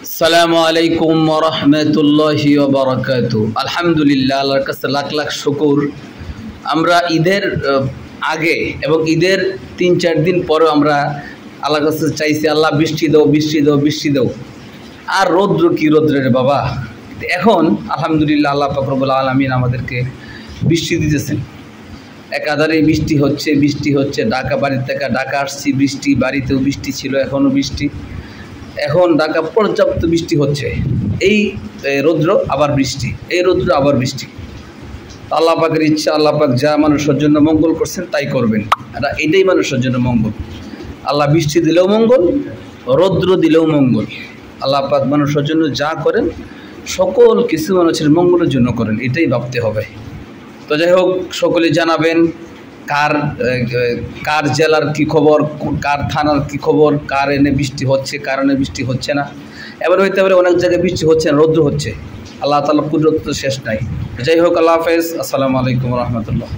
আসসালামু আলাইকুম ওয়া রাহমাতুল্লাহি ওয়া বারাকাতুহু। আলহামদুলিল্লাহ, আল্লাহর কাছে লাখ লাখ শুকর। আমরা ঈদের আগে এবং ঈদের ৩-৪ দিন পরেও আমরা আল্লাহর কাছে চাইছি, আল্লাহ বৃষ্টি দাও, বৃষ্টি দাও, বৃষ্টি দাও। আর রৌদ্র কি রৌদ্রের বাবা। এখন আলহামদুলিল্লাহ আল্লাহ পাক রব্বুল আলামিন আমাদেরকে বৃষ্টি দিতেছেন। একাধারে বৃষ্টি হচ্ছে। ঢাকা বাড়ির থেকে ঢাকা আসছি, বৃষ্টি, বাড়িতেও বৃষ্টি ছিল, এখনও বৃষ্টি। এখন ঢাকা পর্যাপ্ত বৃষ্টি হচ্ছে। এই রৌদ্র আবার বৃষ্টি, এই রৌদ্র আবার বৃষ্টি। আল্লাহ পাকের ইচ্ছা, আল্লাহ পাক যা মানুষের জন্য মঙ্গল করছেন তাই করবেন। আর এটাই মানুষের জন্য মঙ্গল। আল্লাহ বৃষ্টি দিলেও মঙ্গল, রৌদ্র দিলেও মঙ্গল। আল্লাহ পাক মানুষের জন্য যা করেন সকল কিছু মানুষের মঙ্গলের জন্য করেন, এটাই ভাবতে হবে। তো যাই হোক, সকলে জানাবেন কার জেলার কি খবর, কার থানার কি খবর, কার এনে বৃষ্টি হচ্ছে, কার এনে বৃষ্টি হচ্ছে না। এবার হইতে পারে অনেক জায়গায় বৃষ্টি হচ্ছে না, রৌদ্র হচ্ছে। আল্লাহ তাআলার কুদরত তো শেষ নাই। যাই হোক, আল্লাহ হাফেজ। আসসালামু আলাইকুম ওয়া রাহমাতুল্লাহ।